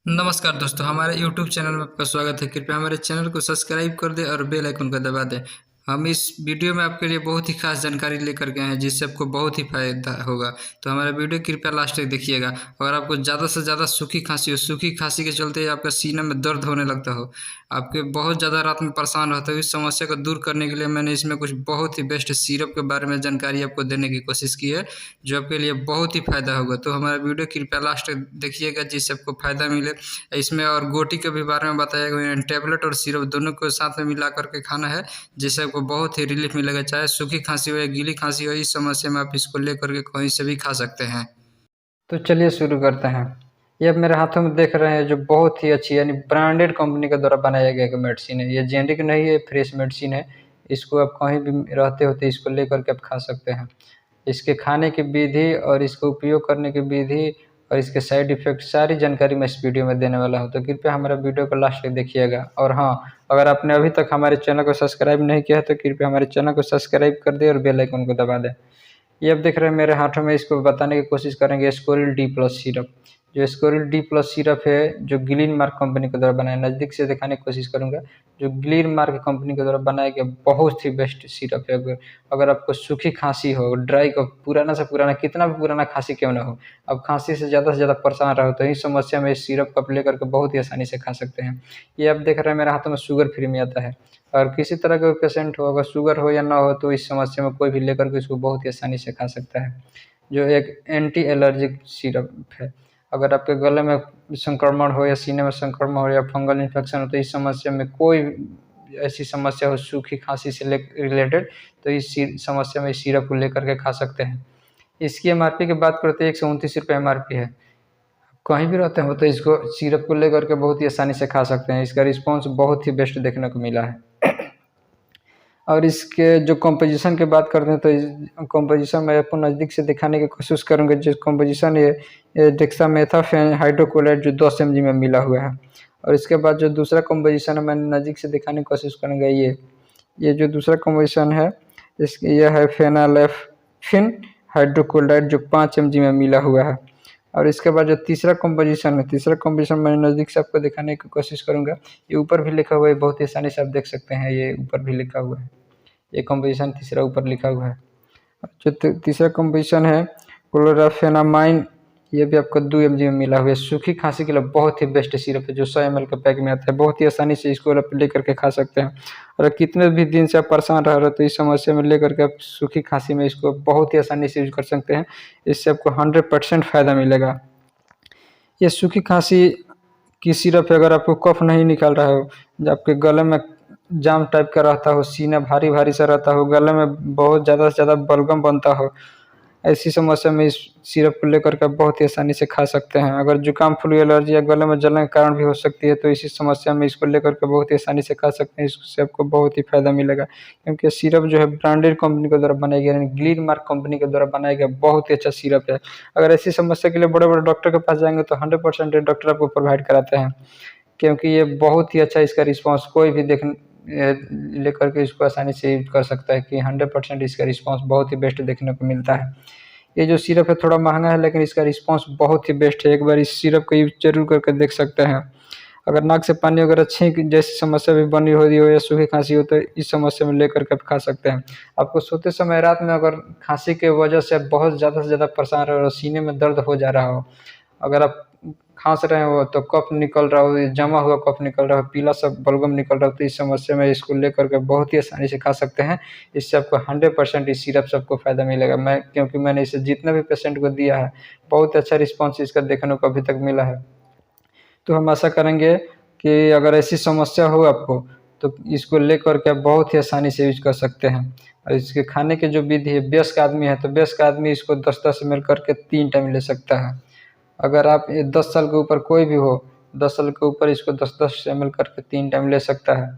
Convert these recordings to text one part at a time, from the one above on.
नमस्कार दोस्तों, हमारे YouTube चैनल में आपका स्वागत है। कृपया हमारे चैनल को सब्सक्राइब कर दें और बेल आइकन को दबा दें। हम इस वीडियो में आपके लिए बहुत ही खास जानकारी लेकर के आए हैं, जिससे आपको बहुत ही फायदा होगा। तो हमारा वीडियो कृपया लास्ट तक देखिएगा। अगर आपको ज़्यादा से ज़्यादा सूखी खांसी हो, सूखी खांसी के चलते आपका सीने में दर्द होने लगता हो, आपके बहुत ज़्यादा रात में परेशान रहते हो, इस समस्या को दूर करने के लिए मैंने इसमें कुछ बहुत ही बेस्ट सिरप के बारे में जानकारी आपको देने की कोशिश की है, जो आपके लिए बहुत ही फ़ायदा होगा। तो हमारा वीडियो कृपया लास्ट तक देखिएगा, जिससे आपको फ़ायदा मिले। इसमें और गोटी के भी बारे में बताया गया है। टैबलेट और सिरप दोनों को साथ में मिला करके खाना है, जिससे आपको बहुत ही रिलीफ मिलेगा। चाहे सूखी खांसी हो या गीली खांसी हो, इस समस्या में आप इसको लेकर के कहीं से भी खा सकते हैं। तो चलिए शुरू करते हैं। ये आप मेरे हाथों में देख रहे हैं जो बहुत ही अच्छी यानी ब्रांडेड कंपनी के द्वारा बनाया गया एक मेडिसिन है। ये जेनेरिक नहीं है, फ्रेश मेडिसिन है। इसको आप कहीं भी रहते होते इसको लेकर के आप खा सकते हैं। इसके खाने की विधि और इसको उपयोग करने की विधि और इसके साइड इफ़ेक्ट सारी जानकारी मैं इस वीडियो में देने वाला हूँ। तो कृपया हमारा वीडियो को लास्ट तक देखिएगा। और हाँ, अगर आपने अभी तक हमारे चैनल को सब्सक्राइब नहीं किया है तो कृपया हमारे चैनल को सब्सक्राइब कर दें और बेल आइकन को दबा दें। ये आप देख रहे हैं मेरे हाथों में, इसको बताने की कोशिश करेंगे स्कोरिल डी प्लस सिरप। जो स्कोरिल डी प्लस सिरप है, जो ग्लीन मार्क कंपनी के द्वारा बनाया, नज़दीक से दिखाने की कोशिश करूंगा। जो ग्लीन मार्क कंपनी के द्वारा बनाया गया बहुत ही बेस्ट सिरप है। अगर अगर आपको सूखी खांसी हो, ड्राई का पुराना से पुराना, कितना भी पुराना खांसी क्यों ना हो, अब खांसी से ज़्यादा परेशान रहो तो इस समस्या में इस सिरप को आप लेकर के बहुत ही आसानी से खा सकते हैं। ये आप देख रहे हैं मेरे हाथों में शुगर फ्री में आता है। और किसी तरह का पेशेंट हो, अगर शुगर हो या ना हो, तो इस समस्या में कोई भी लेकर के इसको बहुत ही आसानी से खा सकता है। जो एक एंटी एलर्जिक सिरप है। अगर आपके गले में संक्रमण हो या सीने में संक्रमण हो या फंगल इन्फेक्शन हो, तो इस समस्या में कोई ऐसी समस्या हो सूखी खांसी से रिलेटेड, तो इस समस्या में इस सिरप को लेकर के खा सकते हैं। इसकी एमआरपी की बात करते हैं, 129 रुपये एमआरपी है। कहीं भी रहते हो तो इसको सिरप को लेकर के बहुत ही आसानी से खा सकते हैं। इसका रिस्पॉन्स बहुत ही बेस्ट देखने को मिला है। और इसके जो कंपोजिशन की बात करते हैं तो कंपोजिशन मैं आपको नज़दीक से दिखाने की कोशिश करूँगा। जो कंपोजिशन है, ये डेक्सामेथासोन हाइड्रोक्लोराइड जो 10 mg में मिला हुआ है। और इसके बाद जो दूसरा कंपोजिशन है, मैं नज़दीक से दिखाने की कोशिश करूँगा। ये जो दूसरा कंपोजिशन है, यह है फेनालेफिन हाइड्रोक्लोराइड जो 5 mg में मिला हुआ है। और इसके बाद जो तीसरा कंपोजिशन है, तीसरा कंपोजिशन मैं नज़दीक से आपको दिखाने की कोशिश करूँगा। ये ऊपर भी लिखा हुआ है, बहुत ही आसानी से आप देख सकते हैं, ये ऊपर भी लिखा हुआ है। ये कंपोजिशन तीसरा ऊपर लिखा हुआ है। जो तीसरा कंपोजिशन है क्लोराफेनामाइन, ये भी आपको 2 mg में मिला हुआ है। सूखी खांसी के लिए बहुत ही बेस्ट सिरप है, जो 100 ml के पैक में आता है। बहुत ही आसानी से इसको आप लेकर के खा सकते हैं। और कितने भी दिन से आप परेशान रह रहे हो तो इस समस्या में लेकर के आप सूखी खांसी में इसको बहुत ही आसानी से यूज कर सकते हैं। इससे आपको 100% फ़ायदा मिलेगा। ये सूखी खांसी की सिरप है। अगर आपको कफ नहीं निकल रहा हो, जब आपके गले में जाम टाइप का रहता हो, सीना भारी भारी सा रहता हो, गले में बहुत ज़्यादा से ज़्यादा बलगम बनता हो, ऐसी समस्या में इस सिरप को लेकर के आप बहुत ही आसानी से खा सकते हैं। अगर जुकाम, फ्लू, एलर्जी या गले में जलने के कारण भी हो सकती है, तो इसी समस्या में इसको लेकर के बहुत ही आसानी से खा सकते हैं। इससे आपको बहुत ही फ़ायदा मिलेगा, क्योंकि सिरप जो है ब्रांडेड कंपनी के द्वारा बनाया गया, यानी ग्लीन मार्क कंपनी के द्वारा बनाया गया बहुत ही अच्छा सिरप है। अगर ऐसी समस्या के लिए बड़े बड़े डॉक्टर के पास जाएंगे तो 100% डॉक्टर आपको प्रोवाइड कराते हैं, क्योंकि ये बहुत ही अच्छा इसका रिस्पॉन्स कोई भी लेकर के इसको आसानी से यूज कर सकता है कि 100% इसका रिस्पॉन्स बहुत ही बेस्ट देखने को मिलता है। ये जो सिरप है थोड़ा महंगा है, लेकिन इसका रिस्पॉन्स बहुत ही बेस्ट है। एक बार इस सिरप का यूज जरूर करके देख सकते हैं। अगर नाक से पानी वगैरह छींक जैसी समस्या भी बनी हो रही हो या सूखी खांसी हो, तो इस समस्या में लेकर के आप खा सकते हैं। आपको सोते समय रात में अगर खांसी के वजह से बहुत ज़्यादा से ज़्यादा परेशान रह रहे हो, सीने में दर्द हो जा रहा हो, अगर आप खाँस रहे हो तो कफ निकल रहा हो, जमा हुआ कफ निकल रहा हो, पीला सा बलगम निकल रहा हो, तो इस समस्या में इसको लेकर के बहुत ही आसानी से खा सकते हैं। इससे आपको 100% इस सिरप से आपको फ़ायदा मिलेगा। क्योंकि मैंने इसे जितने भी पेशेंट को दिया है, बहुत अच्छा रिस्पॉन्स इसका देखने को अभी तक मिला है। तो हम आशा करेंगे कि अगर ऐसी समस्या हो आपको, तो इसको लेकर के आप बहुत ही आसानी से यूज कर सकते हैं। और इसके खाने की जो विधि है, वयस्क आदमी है तो वयस्क आदमी इसको 10-10 ml करके 3 टाइम ले सकता है। अगर आप 10 साल के ऊपर कोई भी हो, 10 साल के ऊपर इसको 10-10 ml करके 3 टाइम ले सकता है।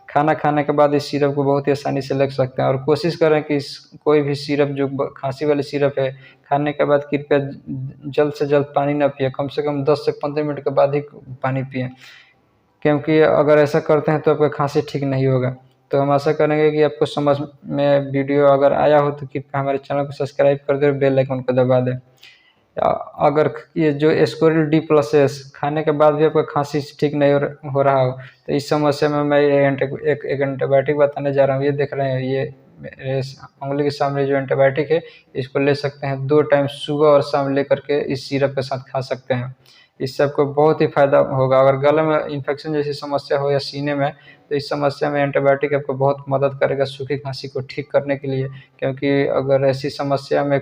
खाना खाने के बाद इस सिरप को बहुत ही आसानी से ले सकते हैं। और कोशिश करें कि कोई भी सिरप जो खांसी वाली सिरप है, खाने के बाद कृपया जल्द से जल्द पानी ना पिए, कम से कम 10 से 15 मिनट के बाद ही पानी पिएँ, क्योंकि अगर ऐसा करते हैं तो आपका खांसी ठीक नहीं होगा। तो हम आशा करेंगे कि आपको समझ में वीडियो अगर आया हो तो कृपया हमारे चैनल को सब्सक्राइब कर दें और बेल आइकन को दबा दें। अगर ये जो एस्कोरिल डी प्लस एस खाने के बाद भी आपका खांसी ठीक नहीं हो रहा हो, तो इस समस्या में मैं एक एंटीबायोटिक बताने जा रहा हूँ। ये देख रहे हैं, ये मेरे उंगली के सामने जो एंटीबायोटिक है, इसको ले सकते हैं 2 टाइम सुबह और शाम लेकर के इस सिरप के साथ खा सकते हैं। इससे आपको बहुत ही फ़ायदा होगा। अगर गले में इन्फेक्शन जैसी समस्या हो या सीने में, तो इस समस्या में एंटीबायोटिक आपको बहुत मदद करेगा सूखी खांसी को ठीक करने के लिए। क्योंकि अगर ऐसी समस्या में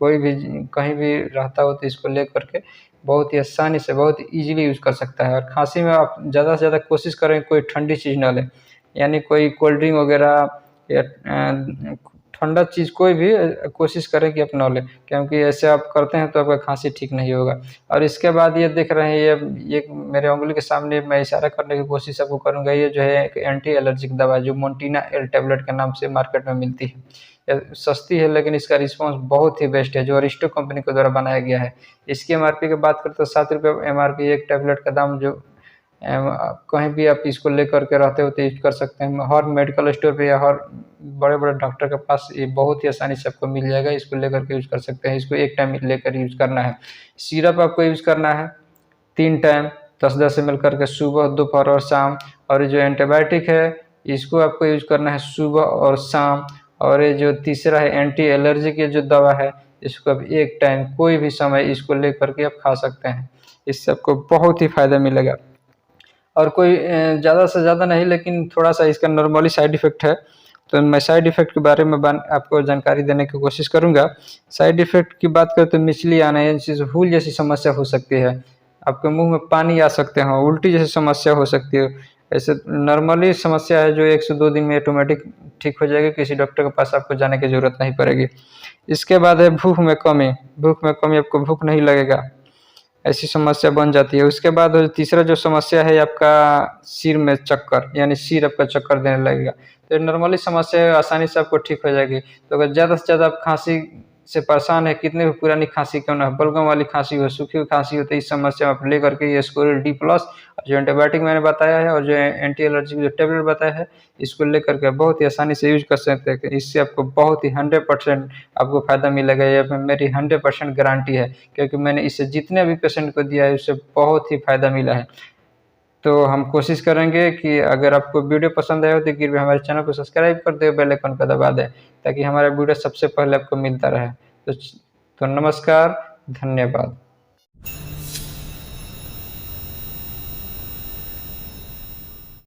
कोई भी कहीं भी रहता हो, तो इसको लेकर के बहुत ही आसानी से, बहुत ईज़िली यूज़ कर सकता है। और खांसी में आप ज़्यादा से ज़्यादा कोशिश करें कोई ठंडी चीज़ ना लें, यानी कोई कोल्ड ड्रिंक वगैरह या ठंडा चीज़ कोई भी कोशिश करें कि आप ना लें, क्योंकि ऐसे आप करते हैं तो आपका खांसी ठीक नहीं होगा। और इसके बाद ये देख रहे हैं, ये मेरे उंगली के सामने मैं इशारा करने की कोशिश आपको करूँगा। ये जो है एक एंटी एलर्जिक दवा, जो मोन्टीना एल टैबलेट के नाम से मार्केट में मिलती है। सस्ती है, लेकिन इसका रिस्पॉन्स बहुत ही बेस्ट है, जो अरिस्टो कंपनी के द्वारा बनाया गया है। इसकी एमआरपी की बात करें तो 7 रुपये एमआरपी एक टैबलेट का दाम, जो कहीं भी आप इसको लेकर के रहते हो तो यूज़ कर सकते हैं। हर मेडिकल स्टोर पे या हर बड़े-बड़े डॉक्टर के पास ये बहुत ही आसानी से आपको मिल जाएगा। इसको लेकर के यूज़ कर सकते हैं। इसको एक टाइम लेकर यूज़ करना है। सिरप आपको यूज़ करना है 3 टाइम 10-10 एमएल करके, सुबह, दोपहर और शाम। और ये जो एंटीबायोटिक है, इसको आपको यूज़ करना है सुबह और शाम। और ये जो तीसरा है एंटी एलर्जी की जो दवा है, इसको आप एक टाइम कोई भी समय इसको लेकर के आप खा सकते हैं। इससे आपको बहुत ही फ़ायदा मिलेगा। और कोई ज़्यादा से ज़्यादा नहीं, लेकिन थोड़ा-सा इसका नॉर्मली साइड इफ़ेक्ट है, तो मैं साइड इफ़ेक्ट के बारे में आपको जानकारी देने की कोशिश करूँगा। साइड इफ़ेक्ट की बात करें तो मिचली आना, यानी जैसे हुल जैसी समस्या हो सकती है, आपके मुँह में पानी आ सकते हैं, उल्टी जैसी समस्या हो सकती है। ऐसे नॉर्मली समस्या है जो 1 से 2 दिन में ऑटोमेटिक ठीक हो जाएगी, किसी डॉक्टर के पास आपको जाने की ज़रूरत नहीं पड़ेगी। इसके बाद है भूख में कमी, आपको भूख नहीं लगेगा, ऐसी समस्या बन जाती है। उसके बाद तीसरा जो समस्या है आपका सिर में चक्कर, यानी सिर आपका चक्कर देने लगेगा। तो नॉर्मली समस्या है, आसानी से आपको ठीक हो जाएगी। तो अगर ज़्यादा से ज़्यादा आप खाँसी से परेशान है, कितनी भी पुरानी खाँसी क्यों ना हो, बलगम वाली खाँसी हो, सूखी हुई खाँसी हो, तो इस समस्या में आप लेकर के ये एस्कोरिल डी प्लस जो एंटीबायोटिक मैंने बताया है और जो एंटी एलर्जी जो टैबलेट बताया है, इसको लेकर के बहुत ही आसानी से यूज़ कर सकते हैं। इससे आपको बहुत ही 100% आपको फ़ायदा मिलेगा। ये मेरी 100% गारंटी है, क्योंकि मैंने इसे जितने भी पेशेंट को दिया है, उससे बहुत ही फ़ायदा मिला है। तो हम कोशिश करेंगे कि अगर आपको वीडियो पसंद आया हो तो कृपया हमारे चैनल को सब्सक्राइब कर दें, बेल आइकन को दबा दें, ताकि हमारा वीडियो सबसे पहले आपको मिलता रहे। तो नमस्कार, धन्यवाद।